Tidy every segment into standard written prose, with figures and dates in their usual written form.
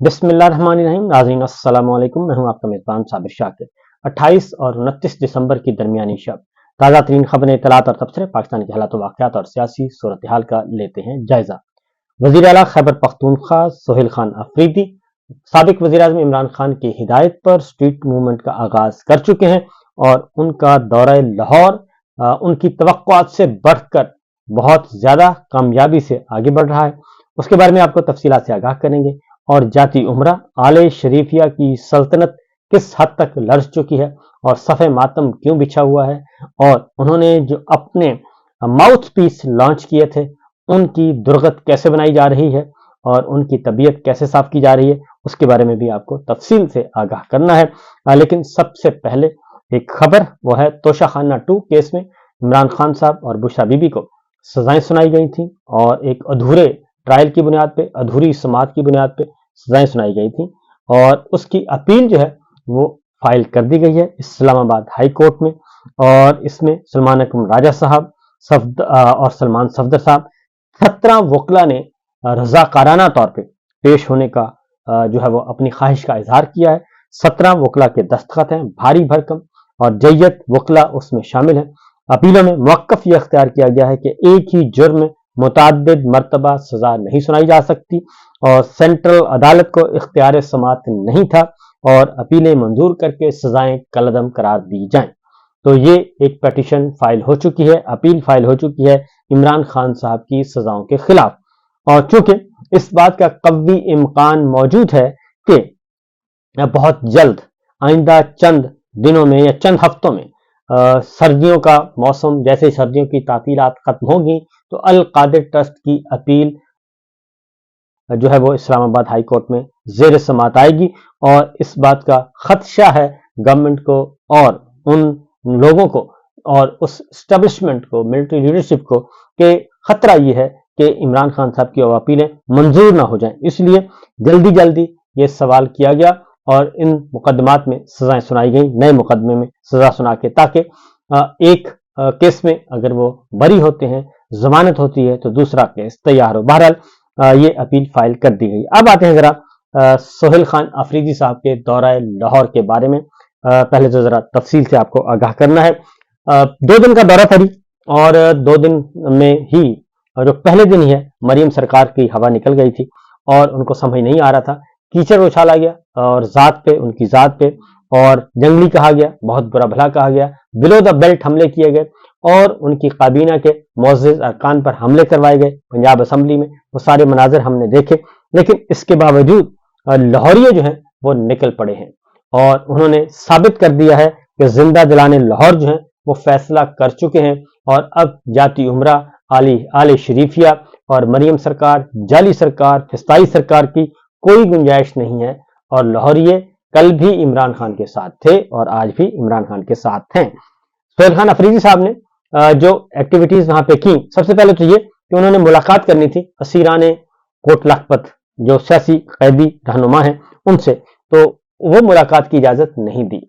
बिस्मिल्लाहिर्रहमानिर्रहीम। नाज़रीन अस्सलाम वालेकुम। मैं हूं आपका मेज़बान साबिर शाकिर। 28 और 29 दिसंबर की दरमियानी शब ताज़ा तरीन खबरें, इत्तलात और तबसरे पाकिस्तान के हालात वाक़यात और सियासी सूरत हाल का लेते हैं जायजा। वज़ीर आला खैबर पख्तूनख्वा सोहेल खान अफरीदी साबिक वज़ीर आज़म इमरान खान की हिदायत पर स्ट्रीट मूवमेंट का आगाज कर चुके हैं और उनका दौरा लाहौर उनकी तवक्कुआत से बढ़कर बहुत ज्यादा कामयाबी से आगे बढ़ रहा है। उसके बारे में आपको तफसीलात से आगाह करेंगे। और जाती उम्रा आले शरीफिया की सल्तनत किस हद तक लर्ज चुकी है और सफ़े मातम क्यों बिछा हुआ है, और उन्होंने जो अपने माउथ पीस लॉन्च किए थे उनकी दुर्गत कैसे बनाई जा रही है और उनकी तबीयत कैसे साफ की जा रही है, उसके बारे में भी आपको तफसील से आगाह करना है। लेकिन सबसे पहले एक खबर वो है तोशाखाना 2 केस में इमरान खान साहब और बुशरा बीबी को सजाएं सुनाई गई थी और एक अधूरे ट्रायल की बुनियाद पे, अधूरी समाअत की बुनियाद पे सजाएं सुनाई गई थी और उसकी अपील जो है वो फाइल कर दी गई है इस्लामाबाद हाई कोर्ट में। और इसमें सलमान अकरम राजा साहब और सलमान सफदर साहब 17 वकला ने रजाकाराना तौर पे पेश होने का जो है वो अपनी ख्वाहिश का इजहार किया है। 17 वकला के दस्तखत हैं, भारी भरकम और जय्यत वकला उसमें शामिल है। अपीलों में मौक़िफ़ यह इख्तियार किया गया है कि एक ही जुर्म में मुतअद्दिद मरतबा सजा नहीं सुनाई जा सकती और सेंट्रल अदालत को इख्तियार समाअत नहीं था और अपीलें मंजूर करके सजाएं कलअदम करार दी जाएं। तो ये एक पटिशन फाइल हो चुकी है, अपील फाइल हो चुकी है इमरान खान साहब की सजाओं के खिलाफ। और चूंकि इस बात का कवी इम्कान मौजूद है कि बहुत जल्द आइंदा चंद दिनों में या चंद हफ्तों में सर्दियों का मौसम, जैसे सर्दियों की तातीलात खत्म होगी तो अल कादिर ट्रस्ट की अपील जो है वो इस्लामाबाद हाई कोर्ट में जेर समाअत आएगी और इस बात का खदशा है गवर्नमेंट को और उन लोगों को और उस एस्टेब्लिशमेंट को, मिलिट्री लीडरशिप को, कि खतरा ये है कि इमरान खान साहब की अपीलें मंजूर ना हो जाएं। इसलिए जल्दी जल्दी ये सवाल किया गया और इन मुकदमात में सजाएं सुनाई गई, नए मुकदमे में सजा सुना के, ताकि एक केस में अगर वो बरी होते हैं, जमानत होती है, तो दूसरा केस तैयार हो। बहरहाल ये अपील फाइल कर दी गई। अब आते हैं जरा सोहेल खान अफरीदी साहब के दौरा लाहौर के बारे में। पहले तो जरा तफसील से आपको आगाह करना है। 2 दिन का दौरा था और 2 दिन में ही जो पहले दिन ही है मरीम सरकार की हवा निकल गई थी और उनको समझ नहीं आ रहा था। कीचड़ उछाला गया और जात पे, उनकी जात पे, और जंगली कहा गया, बहुत बुरा भला कहा गया, बिलो द बेल्ट हमले किए गए और उनकी काबीना के मुअज़्ज़िज़ अरकान पर हमले करवाए गए पंजाब असम्बली में। वो सारे मनाजिर हमने देखे, लेकिन इसके बावजूद लाहौरिये जो हैं वो निकल पड़े हैं और उन्होंने साबित कर दिया है कि जिंदा दिलाने लाहौर जो है वो फैसला कर चुके हैं और अब जाती उम्रा आले शरीफिया और मरियम सरकार, जाली सरकार, फिस्ताई सरकार की कोई गुंजाइश नहीं है और लाहौरिये कल भी इमरान खान के साथ थे और आज भी इमरान खान के साथ हैं। सोहेल खान अफरीदी साहब ने जो एक्टिविटीज वहां पे की, सबसे पहले तो ये कि उन्होंने मुलाकात करनी थी असीराने कोट लखपत, जो सियासी कैदी रहनुमा है उनसे, तो वो मुलाकात की इजाजत नहीं दी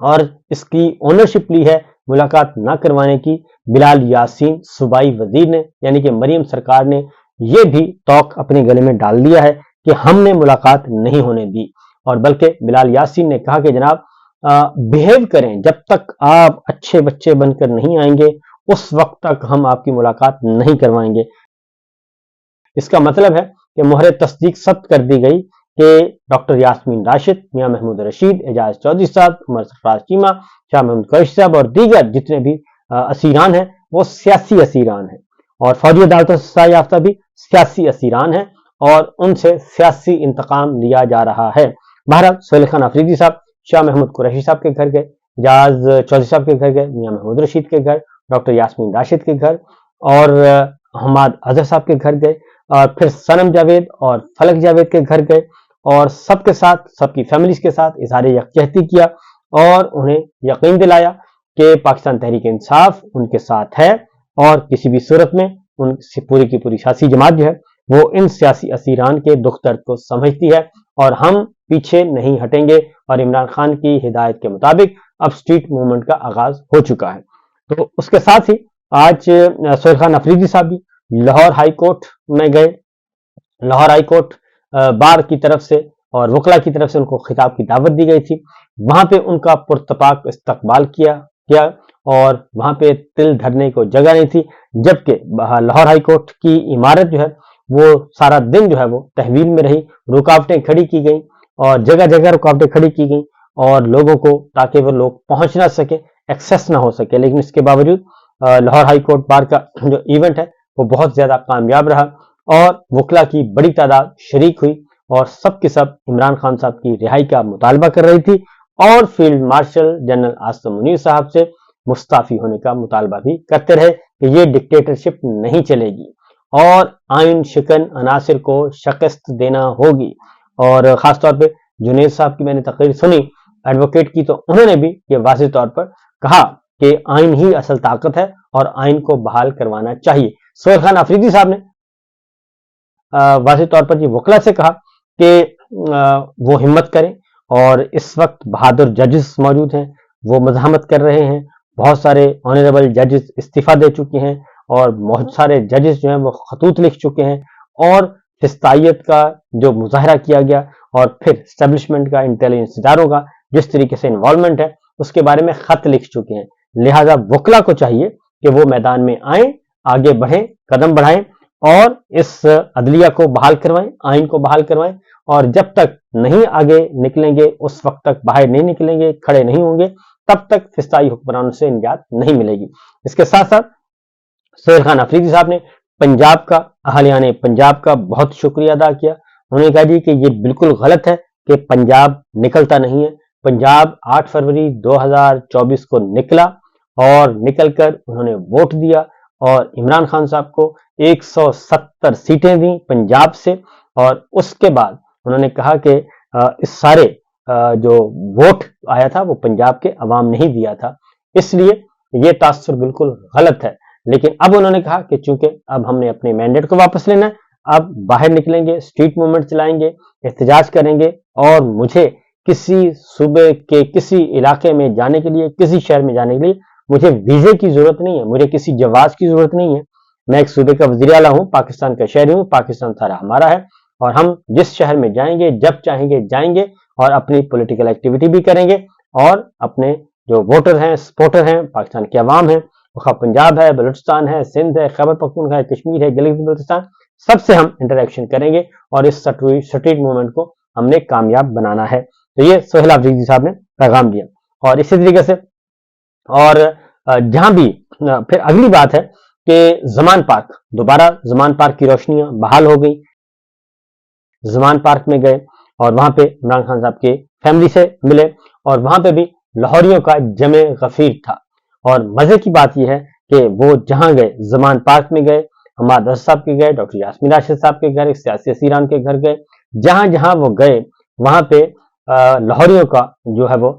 और इसकी ओनरशिप ली है मुलाकात ना करवाने की बिलाल यासीन सूबाई वजीर ने, यानी कि मरियम सरकार ने ये भी तौक अपने गले में डाल दिया है कि हमने मुलाकात नहीं होने दी। और बल्कि बिलाल यासीन ने कहा कि जनाब बिहेव करें, जब तक आप अच्छे बच्चे बनकर नहीं आएंगे उस वक्त तक हम आपकी मुलाकात नहीं करवाएंगे। इसका मतलब है कि मोहर तस्दीक सख्त कर दी गई कि डॉक्टर यास्मीन राशिद, मियां महमूद रशीद, एजाज चौधरी साहब, उमर सरफराज चीमा, शाह महमूद कुरैशी साहब और दीगर जितने भी असीरान हैं वो सियासी असीरान हैं और फौजी अदालतों से सजा याफ्ता भी सियासी असीरान हैं और उनसे सियासी इंतकाम लिया जा रहा है। बहरहाल सोहेल खान अफरीदी साहब शाह महमूद कुरैशी साहब के घर गए, एजाज चौधरी साहब के घर गए, मियां महमूद रशीद के घर, डॉक्टर यास्मीन राशिद के घर और हमाद अजहर साहब के घर गए और फिर सनम जावेद और फलक जावेद के घर गए और सबके साथ, सबकी फैमिलीज के साथ इजहार यकजहती किया और उन्हें यकीन दिलाया कि पाकिस्तान तहरीक इंसाफ उनके साथ है और किसी भी सूरत में उन पूरी की पूरी सियासी जमात जो है वो इन सियासी असीरान के दुख दर्द को समझती है और हम पीछे नहीं हटेंगे और इमरान खान की हिदायत के मुताबिक अब स्ट्रीट मूवमेंट का आगाज हो चुका है। तो उसके साथ ही आज सोहेल खान अफरीदी साहब भी लाहौर हाई कोर्ट में गए। लाहौर हाई कोर्ट बार की तरफ से और वकला की तरफ से उनको खिताब की दावत दी गई थी। वहां पे उनका पुरतपाक इस्तकबाल किया गया और वहां पे तिल धरने को जगह नहीं थी, जबकि लाहौर हाई कोर्ट की इमारत जो है वो सारा दिन जो है वो तहवील में रही, रुकावटें खड़ी की गई और जगह जगह रुकावटें खड़ी की गई और लोगों को, ताकि वो लोग पहुंच ना सके, एक्सेस ना हो सके। लेकिन इसके बावजूद लाहौर हाई कोर्ट बार का जो इवेंट है वो बहुत ज्यादा कामयाब रहा और वकला की बड़ी तादाद शरीक हुई और सब के सब इमरान खान साहब की रिहाई का मुतालबा कर रही थी और field marshal general Asim Munir साहब से मुस्ताफी होने का मुतालबा भी करते रहे कि ये डिक्टेटरशिप नहीं चलेगी और आइन शिकन अनासिर को शिकस्त देना होगी। और खासतौर पे जुनेद साहब की मैंने तकरीर सुनी एडवोकेट की, तो उन्होंने भी ये वाज़ेह तौर पर कहा कि आइन ही असल ताकत है और आइन को बहाल करवाना चाहिए। सोहेल खान अफरीदी साहब ने वाज़ेह तौर पर ये वकला से कहा कि वो हिम्मत करें और इस वक्त बहादुर जजेस मौजूद हैं, वो मज़ाहमत कर रहे हैं। बहुत सारे ऑनरेबल जजेस इस्तीफा दे चुके हैं और बहुत सारे जजेस जो हैं वो खतूत लिख चुके हैं और फिस्तायत का जो मुजाहरा किया गया और फिर स्टैब्लिशमेंट का, इंटेलिजेंस इदारों का जिस तरीके से इन्वॉल्वमेंट है उसके बारे में खत लिख चुके हैं। लिहाजा वकला को चाहिए कि वो मैदान में आए, आगे बढ़ें, कदम बढ़ाएं और इस अदलिया को बहाल करवाएं, आइन को बहाल करवाएं और जब तक नहीं आगे निकलेंगे, उस वक्त तक बाहर नहीं निकलेंगे, खड़े नहीं होंगे, तब तक फिस्ताई हुक्मरानों से निजात नहीं मिलेगी। इसके साथ साथ सोहेल खान अफरीदी साहब ने पंजाब का, अहलियाने पंजाब का बहुत शुक्रिया अदा किया। उन्होंने कहा जी कि ये बिल्कुल गलत है कि पंजाब निकलता नहीं है। पंजाब 8 फरवरी 2024 को निकला और निकलकर उन्होंने वोट दिया और इमरान खान साहब को 170 सीटें दी पंजाब से और उसके बाद उन्होंने कहा कि इस सारे जो वोट आया था वो पंजाब के अवाम ने ही दिया था, इसलिए ये तासुर बिल्कुल गलत है। लेकिन अब उन्होंने कहा कि चूंकि अब हमने अपने मैंडेट को वापस लेना है, अब बाहर निकलेंगे, स्ट्रीट मूवमेंट चलाएंगे, एहतजाज करेंगे और मुझे किसी सूबे के किसी इलाके में जाने के लिए, किसी शहर में जाने के लिए मुझे वीजे की जरूरत नहीं है, मुझे किसी जवाज की जरूरत नहीं है। मैं एक सूबे का वजीर आला हूं, पाकिस्तान का शहरी हूं, पाकिस्तान सारा हमारा है और हम जिस शहर में जाएंगे, जब चाहेंगे जाएंगे और अपनी पॉलिटिकल एक्टिविटी भी करेंगे और अपने जो वोटर हैं, सपोर्टर हैं, पाकिस्तान के अवाम हैं, वो पंजाब है, बलूचिस्तान है, सिंध है, खैबर पख्तूनख्वा है, कश्मीर है, गिलगित बल्तिस्तान, सबसे हम इंटरेक्शन करेंगे और इस स्ट्रीट मूवमेंट को हमने कामयाब बनाना है। तो ये सोहेल अफरीदी साहब ने पैगाम दिया और इसी तरीके से और जहां भी फिर अगली बात है कि जमान पार्क, दोबारा जमान पार्क की रोशनियां बहाल हो गई। जमान पार्क में गए और वहां पे इमरान खान साहब के फैमिली से मिले और वहां पे भी लाहौरियों का जमे गफीर था। और मजे की बात यह है कि वो जहां गए, जमान पार्क में गए, हमाद असद साहब के गए, डॉक्टर यास्मीन राशिद साहब के घर, सियासी असीरान के घर गए, जहां जहां वो गए वहां पे लाहौरियों का जो है वो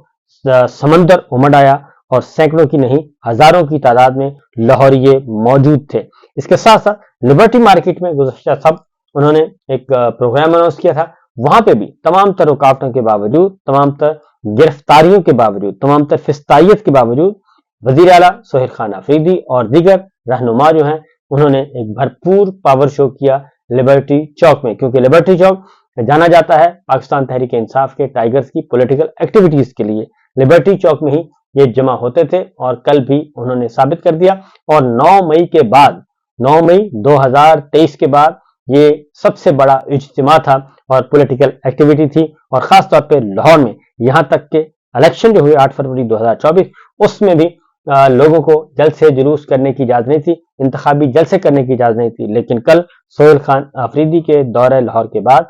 समंदर उमड़ आया और सैकड़ों की नहीं हजारों की तादाद में लाहौरिये मौजूद थे। इसके साथ साथ लिबर्टी मार्केट में गुज़श्ता सब उन्होंने एक प्रोग्राम अनाउंस किया था। वहां पे भी तमाम तर रुकावटों के बावजूद, तमाम तर गिरफ्तारियों के बावजूद, तमाम तर फिस्तायत के बावजूद वजीर आला सोहेल खान अफरीदी और दीगर रहनुमा जो हैं उन्होंने एक भरपूर पावर शो किया लिबर्टी चौक में, क्योंकि लिबर्टी चौक जाना जाता है पाकिस्तान तहरीक इंसाफ के टाइगर्स की पॉलिटिकल एक्टिविटीज के लिए। लिबर्टी चौक में ही ये जमा होते थे और कल भी उन्होंने साबित कर दिया। और 9 मई के बाद, 9 मई 2023 के बाद ये सबसे बड़ा इज्तिमा था और पॉलिटिकल एक्टिविटी थी और खास तौर पे लाहौर में, यहां तक के इलेक्शन जो हुए 8 फरवरी 2024 उसमें भी लोगों को जल्द से जुलूस करने की इजाजत नहीं थी, इंतखाबी जल्द से करने की इजाजत नहीं थी। लेकिन कल सोहेल खान अफरीदी के दौरे लाहौर के बाद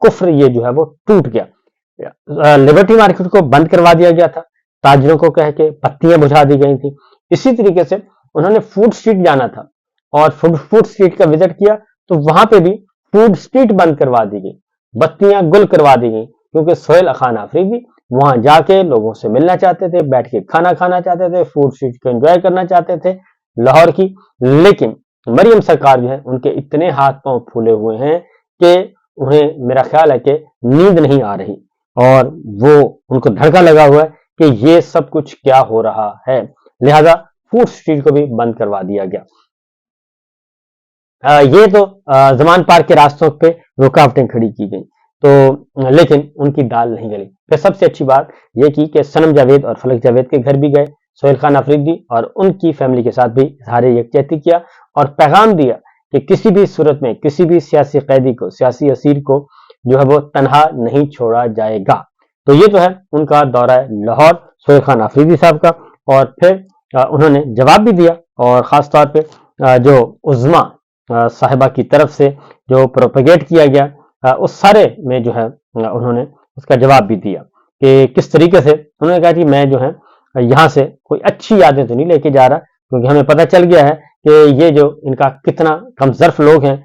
कुफ्र ये जो है वो टूट गया। लिबर्टी मार्केट को बंद करवा दिया गया था, ताजरों को कह के बत्तियां बुझा दी गई थी। इसी तरीके से उन्होंने फूड स्ट्रीट जाना था और फूड स्ट्रीट का विजिट किया तो वहां पे भी फूड स्ट्रीट बंद करवा दी गई, बत्तियां गुल करवा दी गई, क्योंकि सोहेल खान अफरीदी वहां जाके लोगों से मिलना चाहते थे, बैठ के खाना खाना चाहते थे, फूड स्ट्रीट को एंजॉय करना चाहते थे लाहौर की। लेकिन मरियम सरकार जो है उनके इतने हाथ पांव फूले हुए हैं कि उन्हें, मेरा ख्याल है कि नींद नहीं आ रही और वो उनको धड़का लगा हुआ है कि ये सब कुछ क्या हो रहा है। लिहाजा फूड स्ट्रीट को भी बंद करवा दिया गया। ये तो जमान पार के रास्तों पे रुकावटें खड़ी की गई, तो लेकिन उनकी दाल नहीं गली। फिर सबसे अच्छी बात ये की कि सनम जावेद और फलक जावेद के घर भी गए, सोहेल खान अफरीदी और उनकी फैमिली के साथ भी इजहार यकजहती किया और पैगाम दिया कि किसी भी सूरत में किसी भी सियासी कैदी को, सियासी असीर को जो है वो तनहा नहीं छोड़ा जाएगा। तो ये तो है उनका दौरा लाहौर सोहेल खान अफरीदी साहब का। और फिर उन्होंने जवाब भी दिया और ख़ास तौर पे जो उज़्मा साहिबा की तरफ से जो प्रोपेगेट किया गया उस सारे में जो है उन्होंने उसका जवाब भी दिया कि किस तरीके से। उन्होंने कहा कि मैं जो है यहाँ से कोई अच्छी यादें तो नहीं लेके जा रहा, क्योंकि हमें पता चल गया है कि ये जो इनका कितना कमजर्फ लोग हैं,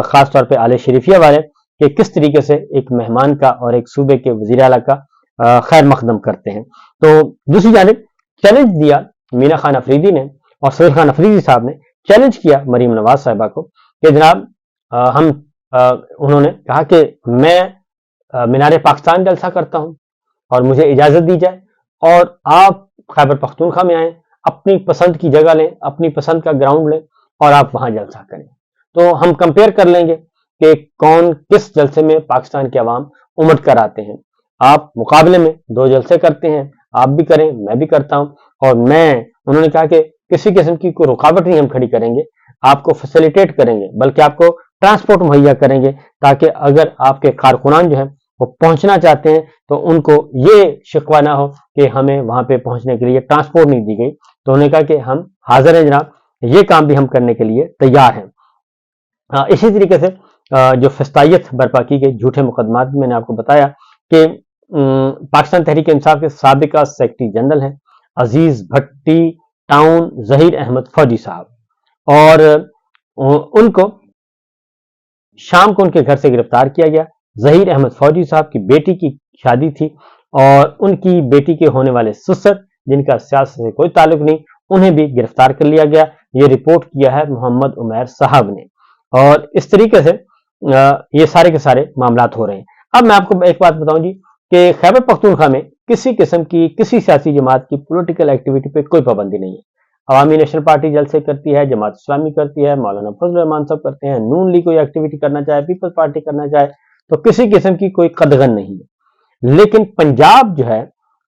ख़ास तौर पे आले शरीफिया वाले, कि किस तरीके से एक मेहमान का और एक सूबे के वज़ीर आला का खैर मकदम करते हैं। तो दूसरी जानिब चैलेंज दिया मीना खान अफरीदी ने और सोहेल खान अफरीदी साहब ने चैलेंज किया मरीम नवाज साहिबा को कि जनाब उन्होंने कहा कि मैं मीनार पाकिस्तान जलसा करता हूं और मुझे इजाजत दी जाए और आप खैबर पख्तूनख्वा में आए, अपनी पसंद की जगह लें, अपनी पसंद का ग्राउंड लें और आप वहां जलसा करें। तो हम कंपेयर कर लेंगे कि कौन किस जलसे में पाकिस्तान के अवाम उमड़ कर आते हैं। आप मुकाबले में 2 जलसे करते हैं, आप भी करें, मैं भी करता हूं। और उन्होंने कहा कि किसी किस्म की कोई रुकावट नहीं हम खड़ी करेंगे, आपको फैसिलिटेट करेंगे, बल्कि आपको ट्रांसपोर्ट मुहैया करेंगे, ताकि अगर आपके कारकुनान जो है वो पहुंचना चाहते हैं तो उनको ये शिकवा ना हो कि हमें वहां पे पहुंचने के लिए ट्रांसपोर्ट नहीं दी गई। तो उन्होंने कहा कि हम हाजिर हैं जनाब, ये काम भी हम करने के लिए तैयार हैं। इसी तरीके से जो फस्तायत बर्पा की गई, झूठे मुकदमात भी मैंने आपको बताया कि पाकिस्तान तहरीक इंसाफ के साबिका सेक्रेटरी जनरल हैं अजीज भट्टी टाउन जहीर अहमद फौजी साहब, और उनको शाम को उनके घर से गिरफ्तार किया गया। जहीर अहमद फौजी साहब की बेटी की शादी थी और उनकी बेटी के होने वाले ससुर, जिनका सियासत से कोई ताल्लुक नहीं, उन्हें भी गिरफ्तार कर लिया गया। ये रिपोर्ट किया है मोहम्मद उमैर साहब ने। और इस तरीके से ये सारे के सारे मामलात हो रहे हैं। अब मैं आपको एक बात बताऊं जी कि खैबर पख्तूनख्वा में किसी किस्म की किसी सियासी जमात की पॉलिटिकल एक्टिविटी पे कोई पाबंदी नहीं है। अवामी नेशनल पार्टी जलसे करती है, जमात इस्लामी करती है, मौलाना फजल रहमान साहब करते हैं, नून लीग कोई एक्टिविटी करना चाहे, पीपल्स पार्टी करना चाहे, तो किसी किस्म की कोई कदगन नहीं है। लेकिन पंजाब जो है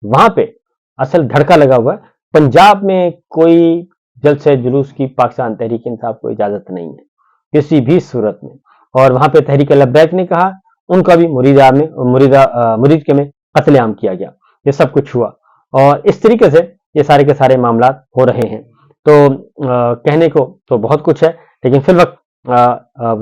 वहां पे असल धड़का लगा हुआ है। पंजाब में कोई जलसे जुलूस की पाकिस्तान तहरीक इंसाफ को इजाजत नहीं है किसी भी सूरत में। और वहां पे तहरीक लब्बैक ने कहा, उनका भी मुरीद के में कत्लेआम किया गया। ये सब कुछ हुआ और इस तरीके से ये सारे के सारे मामला हो रहे हैं। तो कहने को तो बहुत कुछ है, लेकिन फिर वक्त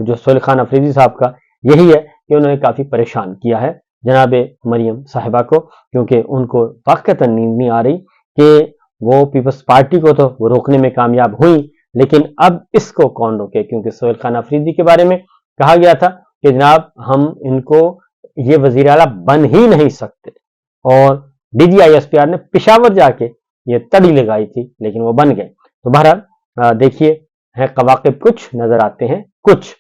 जो सोहेल खान अफरीदी साहब का यही है कि उन्होंने काफी परेशान किया है जनाब मरियम साहिबा को, क्योंकि उनको वाकई नींद नहीं आ रही कि वो पीपल्स पार्टी को तो वो रोकने में कामयाब हुई, लेकिन अब इसको कौन रोके, क्योंकि सोहेल खान अफरीदी के बारे में कहा गया था कि जनाब हम इनको ये वजीर आला बन ही नहीं सकते, और DGISPR ने पेशावर जाके ये तड़ी लगाई थी, लेकिन वो बन गए। तो बहरहाल देखिए है कवाकिब कुछ नजर आते हैं कुछ।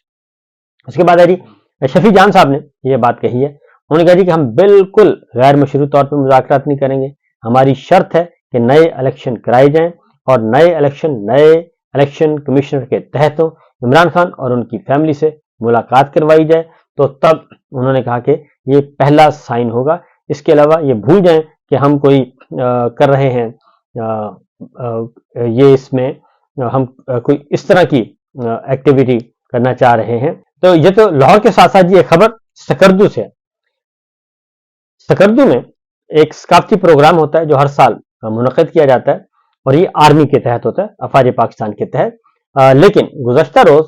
उसके बाद है जी शफी जान साहब ने ये बात कही है। उन्होंने कहा जी कि हम बिल्कुल गैर मशरू तौर पर मुज़ाकरात नहीं करेंगे, हमारी शर्त है कि नए इलेक्शन कराए जाएं और नए इलेक्शन कमिश्नर के तहत हो, इमरान खान और उनकी फैमिली से मुलाकात करवाई जाए, तो तब उन्होंने कहा कि ये पहला साइन होगा। इसके अलावा ये भूल जाएं कि हम कोई कर रहे हैं ये इसमें हम कोई इस तरह की एक्टिविटी करना चाह रहे हैं। तो ये तो लाहौर के साथ साथ ये खबर सकर्दू से है। सकर्दू में एक सकाफती प्रोग्राम होता है जो हर साल मुनक्किद किया जाता है और ये आर्मी के तहत होता है, अफवाज पाकिस्तान के तहत। लेकिन गुज़श्ता रोज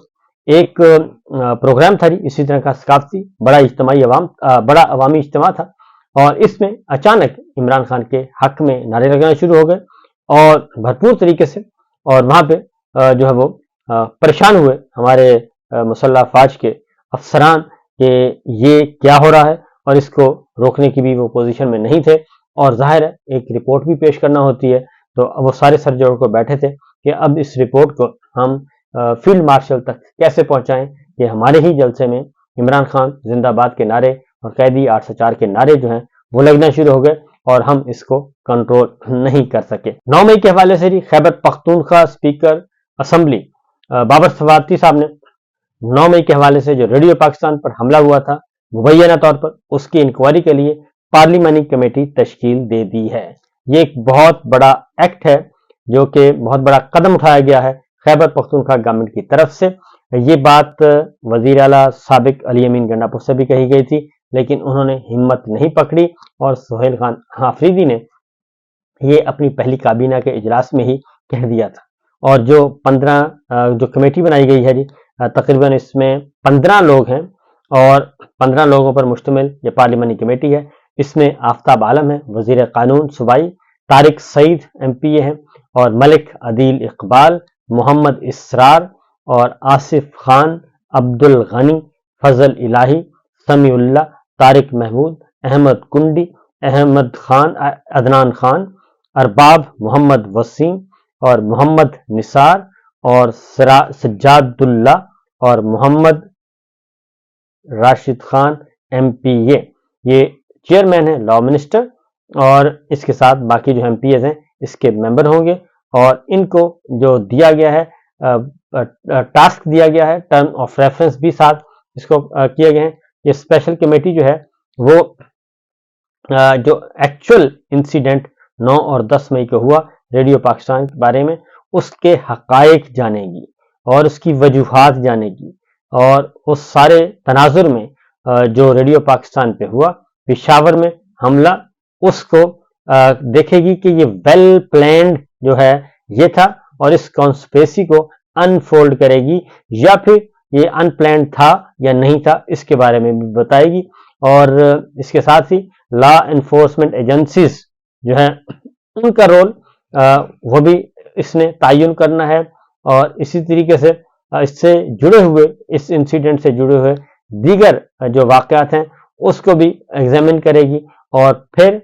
एक प्रोग्राम था इसी तरह का सकाफती, बड़ा अवामी इज्तिमा था, और इसमें अचानक इमरान खान के हक में नारे लगना शुरू हो गए और भरपूर तरीके से, और वहां पे जो है वो परेशान हुए हमारे मुसल्लह अफवाज के अफसरान कि ये क्या हो रहा है, और इसको रोकने की भी वो पोजीशन में नहीं थे। और जाहिर है एक रिपोर्ट भी पेश करना होती है, तो वो सारे सर जोड़ को बैठे थे कि अब इस रिपोर्ट को हम फील्ड मार्शल तक कैसे पहुंचाएं कि हमारे ही जलसे में इमरान खान जिंदाबाद के नारे और कैदी 804 के नारे जो हैं वो लगना शुरू हो गए और हम इसको कंट्रोल नहीं कर सके। 9 मई के हवाले से खैबर पख्तूनख्वा स्पीकर असेंबली बाबर सवाती साहब ने 9 मई के हवाले से जो रेडियो पाकिस्तान पर हमला हुआ था मुबैना तौर पर, उसकी इंक्वायरी के लिए पार्लिमानी कमेटी तश्कील दे दी है। ये एक बहुत बड़ा एक्ट है, जो कि बहुत बड़ा कदम उठाया गया है खैबर पख्तूनख्वा गवर्नमेंट की तरफ से। ये बात वजीर आला साबिक अली अमीन गंडापुर से भी कही गई थी, लेकिन उन्होंने हिम्मत नहीं पकड़ी और सोहेल खान आफरीदी ने ये अपनी पहली काबीना के इजलास में ही कह दिया था। और जो 15 जो कमेटी बनाई गई है जी, तकरीबन इसमें 15 लोग हैं और 15 लोगों पर मुश्तमिल ये पार्लिमानी कमेटी है। इसमें आफ्ताब आलम है वजीर कानून सूबाई, तारिक सईद MPA हैं और मलिक अदील इकबाल, मोहम्मद इसरार और आसिफ खान, अब्दुल गनी, फजल इलाही, समीउल्ला, तारिक महमूद, अहमद कुंडी, अहमद खान, अदनान खान, अरबाब मोहम्मद वसीम और मोहम्मद निसार और सज्जादुल्ला और मोहम्मद राशिद खान MPA। ये चेयरमैन है लॉ मिनिस्टर, और इसके साथ बाकी जो MPAs हैं इसके मेंबर होंगे। और इनको जो दिया गया है टास्क दिया गया है, टर्म ऑफ रेफरेंस भी साथ इसको किए गए हैं। ये स्पेशल कमेटी जो है वो जो एक्चुअल इंसिडेंट 9 और 10 मई को हुआ रेडियो पाकिस्तान के बारे में, उसके हकायक जानेगी और उसकी वजूहात जानेगी, और उस सारे तनाजुर में जो रेडियो पाकिस्तान पे हुआ पेशावर में हमला, उसको देखेगी कि ये वेल प्लान्ड जो है ये था, और इस कॉन्स्पिरेसी को अनफोल्ड करेगी, या फिर ये अनप्लान्ड था या नहीं था, इसके बारे में भी बताएगी। और इसके साथ ही लॉ एनफोर्समेंट एजेंसीज जो है उनका रोल वो भी इसने तायुन करना है, और इसी तरीके से इससे जुड़े हुए, इस इंसिडेंट से जुड़े हुए दीगर जो वाकयात हैं उसको भी एग्जामिन करेगी और फिर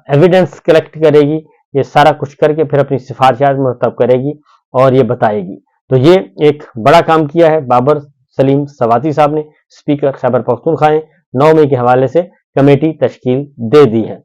एविडेंस कलेक्ट करेगी। ये सारा कुछ करके फिर अपनी सिफारिशात मुरतब करेगी और ये बताएगी। तो ये एक बड़ा काम किया है बाबर सलीम सवाती साहब ने, स्पीकर खैबर पख्तूनख्वा ने 9 मई के हवाले से कमेटी तश्कील दे दी है।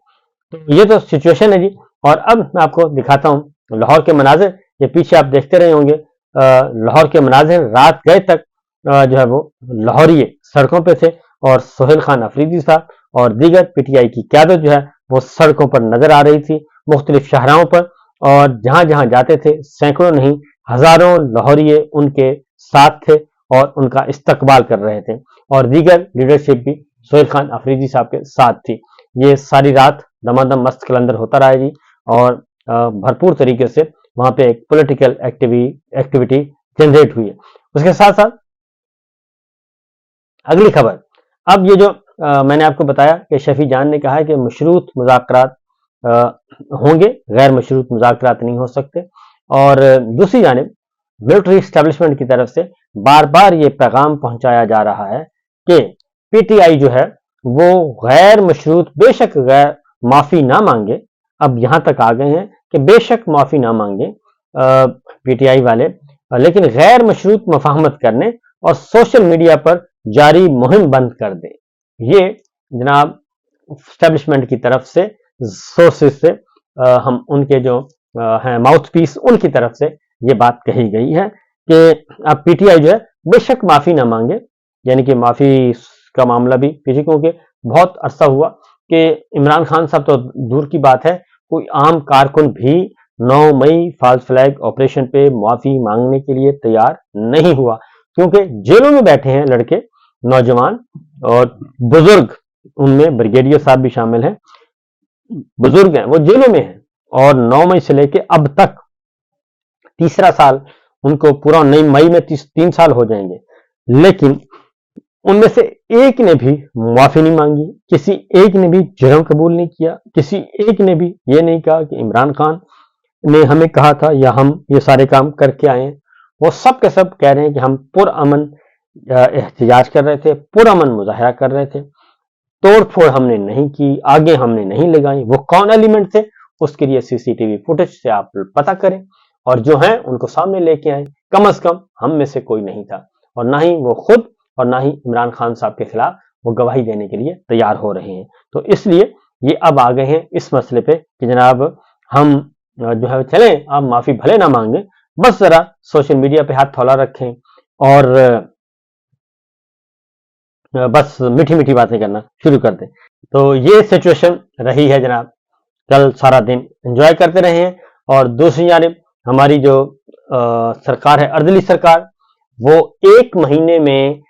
तो ये तो सिचुएशन है जी। और अब मैं आपको दिखाता हूँ लाहौर के मनाजिर। ये पीछे आप देखते रहे होंगे लाहौर के मनाजिर, रात गए तक जो है वो लाहौरी सड़कों पे थे, और सोहेल खान अफरीदी साहब और दीगर PTI की क़यादत जो है वो सड़कों पर नजर आ रही थी मुख्तलिफ शहरों पर, और जहां जहां जाते थे सैकड़ों नहीं हजारों लाहौरी उनके साथ थे और उनका इस्तकबाल कर रहे थे, और दीगर लीडरशिप भी सोहेल खान अफरीदी साहब के साथ थी। ये सारी रात दमादम मस्त कलंदर होता रहा जी, और भरपूर तरीके से वहां पे एक पॉलिटिकल एक्टिविटी जनरेट हुई है। उसके साथ साथ अगली खबर, अब ये जो मैंने आपको बताया कि शफी जान ने कहा है कि मशरूत मुज़ाकरात होंगे, गैर मशरूत मुज़ाकरात नहीं हो सकते। और दूसरी जानिब मिलिट्री एस्टेब्लिशमेंट की तरफ से बार बार ये पैगाम पहुंचाया जा रहा है कि PTI जो है वो गैर मशरूत, बेशक गैर माफी ना मांगे, अब यहां तक आ गए हैं कि बेशक माफी ना मांगे PTI वाले, लेकिन गैर मशरूत मुफाहमत करने और सोशल मीडिया पर जारी मुहिम बंद कर दे। ये जनाब एस्टेब्लिशमेंट की तरफ से, सोर्सेस से, हम उनके जो हैं माउथ पीस, उनकी तरफ से ये बात कही गई है कि अब PTI जो है बेशक माफी ना मांगे, यानी कि माफी का मामला भी पीछे, क्योंकि बहुत अरसा हुआ कि इमरान खान साहब तो दूर की बात है, कोई आम कारकुन भी 9 मई फॉल्स फ्लैग ऑपरेशन पे माफी मांगने के लिए तैयार नहीं हुआ, क्योंकि जेलों में बैठे हैं लड़के, नौजवान और बुजुर्ग, उनमें ब्रिगेडियर साहब भी शामिल हैं, बुजुर्ग हैं, वो जेलों में हैं, और 9 मई से लेके अब तक तीसरा साल उनको पूरा, 9 मई में 3 साल हो जाएंगे, लेकिन उनमें से एक ने भी माफी नहीं मांगी, किसी एक ने भी जुर्म कबूल नहीं किया, किसी एक ने भी ये नहीं कहा कि इमरान खान ने हमें कहा था या हम ये सारे काम करके आए हैं। वो सब के सब कह रहे हैं कि हम पुरअमन एहतजाज कर रहे थे, पुरअमन मुजाहरा कर रहे थे, तोड़ फोड़ हमने नहीं की, आगे हमने नहीं लगाई। वो कौन एलिमेंट थे, उसके लिए CCTV फुटेज से आप पता करें और जो हैं उनको सामने लेके आए। कम से कम हम में से कोई नहीं था, और ना ही वो खुद और ना ही इमरान खान साहब के खिलाफ वो गवाही देने के लिए तैयार हो रहे हैं। तो इसलिए ये अब आ गए हैं इस मसले पे कि जनाब हम जो है चलें, आप माफी भले ना मांगे, बस जरा सोशल मीडिया पे हाथ थोड़ा रखें और बस मीठी मीठी बातें करना शुरू कर दें। तो ये सिचुएशन रही है जनाब। कल सारा दिन एंजॉय करते रहे हैं और दूसरी जानिब हमारी जो सरकार है, अर्दली सरकार, वो एक महीने में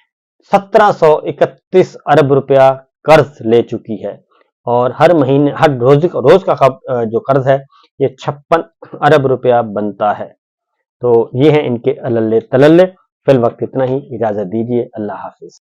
1731 अरब रुपया कर्ज ले चुकी है और हर महीने हर रोज का जो कर्ज है ये 56 अरब रुपया बनता है। तो ये है इनके अल्ले तलल्ले। फिल वक्त इतना ही, इजाजत दीजिए, अल्लाह हाफिज।